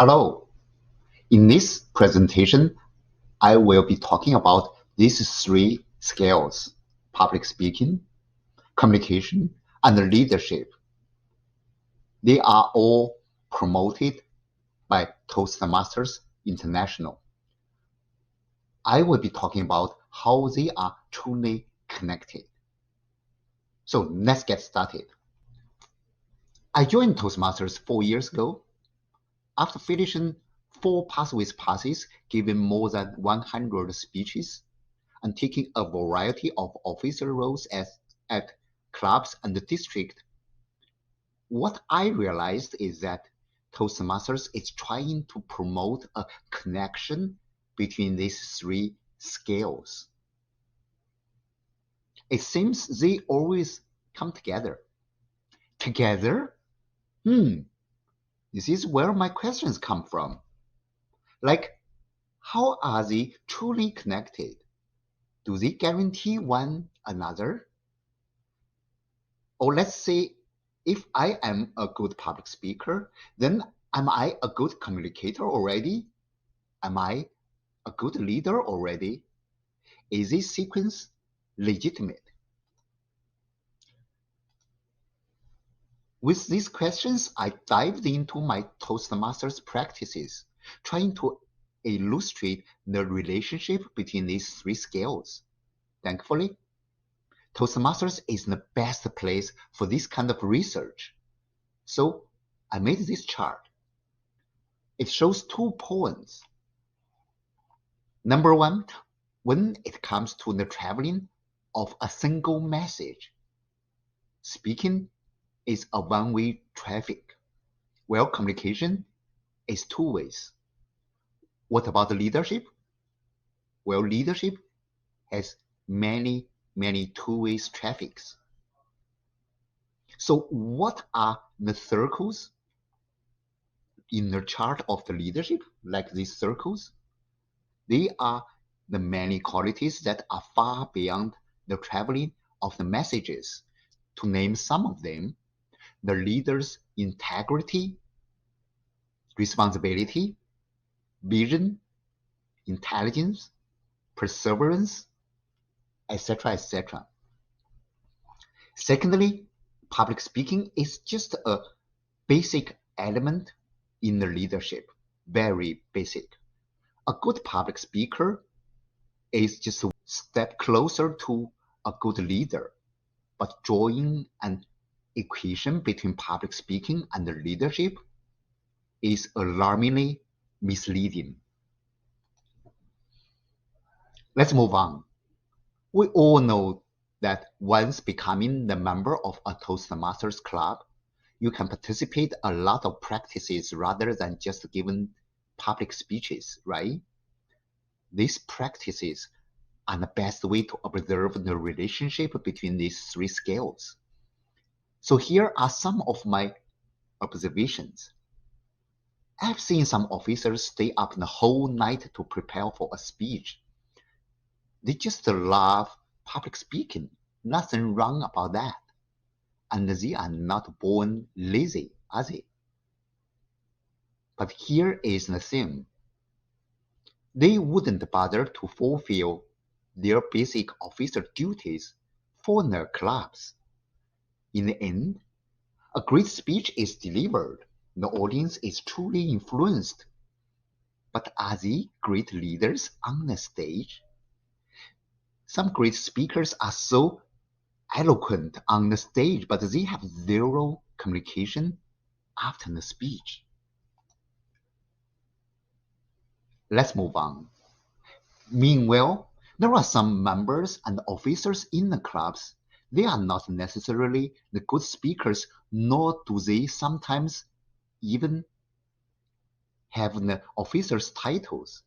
Hello. In this presentation, I will be talking about these three skills: public speaking, communication, and leadership. They are all promoted by Toastmasters International. I will be talking about how they are truly connected. So let's get started. I joined Toastmasters 4 years ago. After finishing 4 Pathways passes, giving more than 100 speeches, and taking a variety of officer roles at clubs and the district, what I realized is that Toastmasters is trying to promote a connection between these three skills. It seems they always come together. Together? This is where my questions come from. Like, how are they truly connected? Do they guarantee one another? Or let's say, if I am a good public speaker, then am I a good communicator already? Am I a good leader already? Is this sequence legitimate? With these questions, I dived into my Toastmasters practices, trying to illustrate the relationship between these three skills. Thankfully, Toastmasters is the best place for this kind of research. So I made this chart. It shows 2 points. Number one, when it comes to the traveling of a single message, speaking is a one-way traffic, while communication is 2 ways. What about leadership? Well, leadership has many 2-way traffics. So what are the circles in the chart of the leadership, like these circles? They are the many qualities that are far beyond the traveling of the messages. To name some of them, the leader's integrity, responsibility, vision, intelligence, perseverance, etc., etc. Secondly, public speaking is just a basic element in the leadership, very basic. A good public speaker is just a step closer to a good leader, but drawing an equation between public speaking and leadership is alarmingly misleading. Let's move on. We all know that once becoming the member of a Toastmasters club, you can participate a lot of practices rather than just giving public speeches, right? These practices are the best way to observe the relationship between these three skills. So here are some of my observations. I've seen some officers stay up the whole night to prepare for a speech. They just love public speaking. Nothing wrong about that. And they are not born lazy, are they? But here is the thing. They wouldn't bother to fulfill their basic officer duties for their clubs. In the end, a great speech is delivered. The audience is truly influenced. But are they great leaders on the stage? Some great speakers are so eloquent on the stage, but they have zero communication after the speech. Let's move on. Meanwhile, there are some members and officers in the clubs. They are not necessarily the good speakers, nor do they sometimes even have the officers' titles.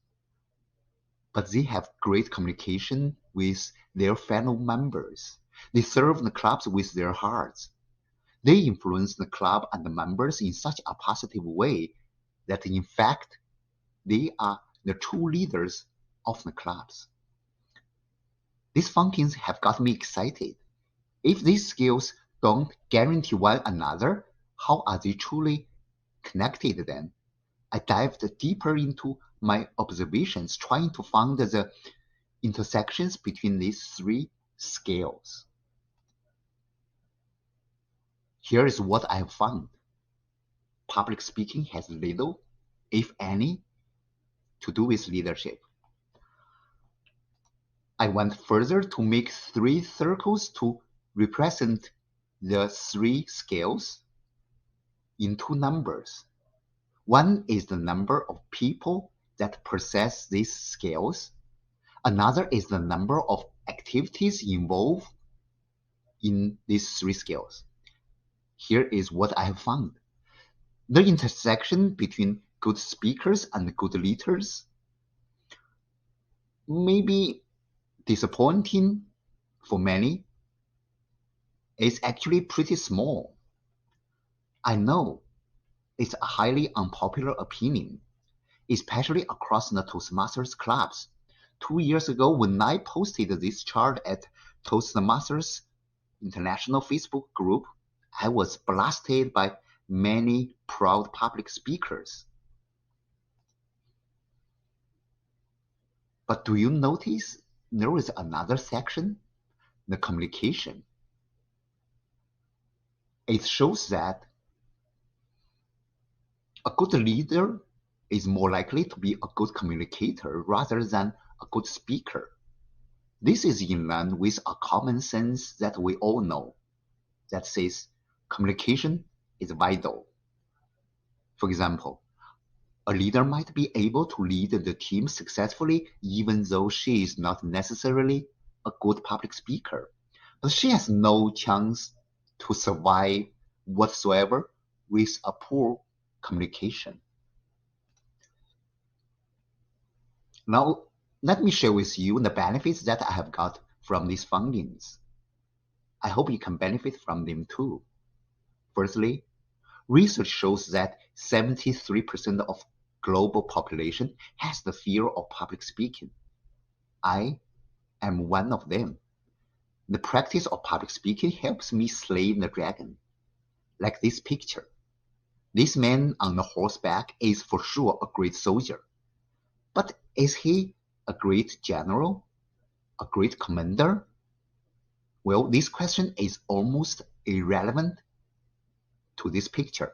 But they have great communication with their fellow members. They serve the clubs with their hearts. They influence the club and the members in such a positive way that in fact, they are the true leaders of the clubs. These functions have got me excited. If these skills don't guarantee one another, how are they truly connected then? I dived deeper into my observations, trying to find the intersections between these three scales. Here is what I have found. Public speaking has little, if any, to do with leadership. I went further to make 3 circles to represent the 3 scales in 2 numbers. One is the number of people that possess these skills. Another is the number of activities involved in these 3 skills. Here is what I have found. The intersection between good speakers and good leaders may be disappointing for many. It's actually pretty small. I know it's a highly unpopular opinion, especially across the Toastmasters clubs. 2 years ago, when I posted this chart at Toastmasters International Facebook group, I was blasted by many proud public speakers. But do you notice there is another section, the communication? It shows that a good leader is more likely to be a good communicator rather than a good speaker. This is in line with a common sense that we all know that says communication is vital. For example, a leader might be able to lead the team successfully even though she is not necessarily a good public speaker, but she has no chance to survive whatsoever with a poor communication. Now, let me share with you the benefits that I have got from these findings. I hope you can benefit from them too. Firstly, research shows that 73% of global population has the fear of public speaking. I am one of them. The practice of public speaking helps me slay the dragon. Like this picture. This man on the horseback is for sure a great soldier. But is he a great general? A great commander? Well, this question is almost irrelevant to this picture.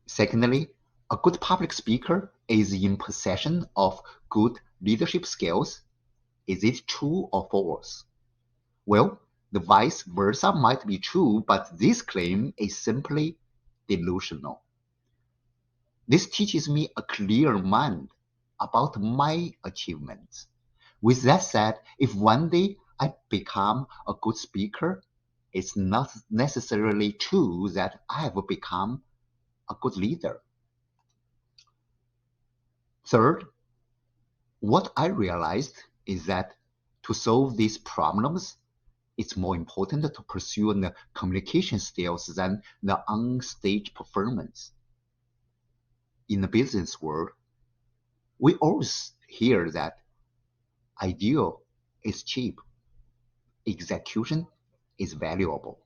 Secondly, a good public speaker is in possession of good leadership skills. Is it true or false? Well, the vice versa might be true, but this claim is simply delusional. This teaches me a clear mind about my achievements. With that said, if one day I become a good speaker, it's not necessarily true that I have become a good leader. Third, what I realized is that to solve these problems, it's more important to pursue the communication skills than the on-stage performance. In the business world, we always hear that ideal is cheap, execution is valuable.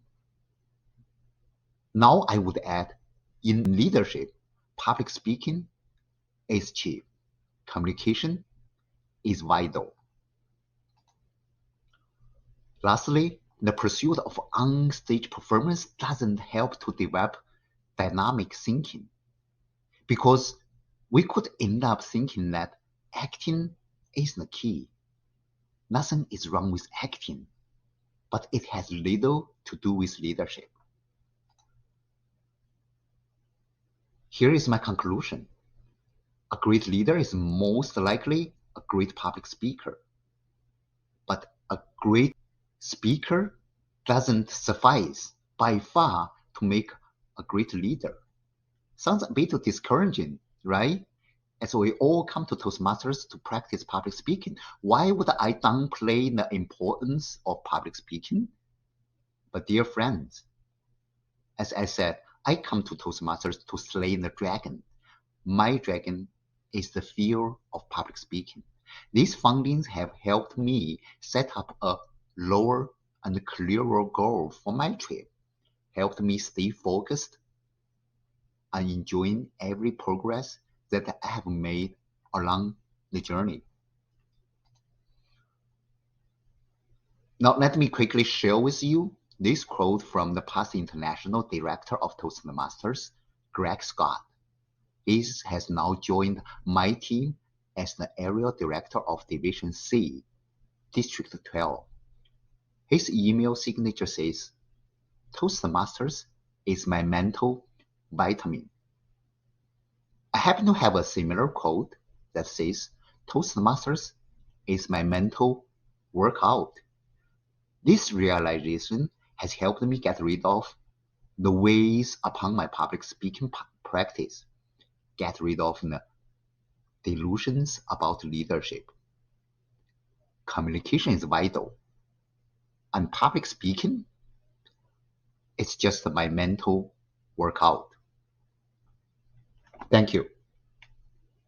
Now I would add, in leadership, public speaking is cheap, communication is vital. Lastly, the pursuit of on-stage performance doesn't help to develop dynamic thinking, because we could end up thinking that acting is the key. Nothing is wrong with acting, but it has little to do with leadership. Here is my conclusion. A great leader is most likely a great public speaker, but a great speaker doesn't suffice by far to make a great leader. Sounds a bit discouraging, right? As we all come to Toastmasters to practice public speaking, why would I downplay the importance of public speaking? But dear friends, as I said, I come to Toastmasters to slay the dragon. My dragon is the fear of public speaking. These findings have helped me set up a lower and clearer goal for my trip, helped me stay focused, and enjoying every progress that I have made along the journey. Now, let me quickly share with you this quote from the past international director of Toastmasters, Greg Scott. He has now joined my team as the area director of Division C, District 12. His email signature says, Toastmasters is my mental vitamin. I happen to have a similar quote that says, Toastmasters is my mental workout. This realization has helped me get rid of the weighs upon my public speaking practice, get rid of the delusions about leadership. Communication is vital, and public speaking is just my mental workout. Thank you.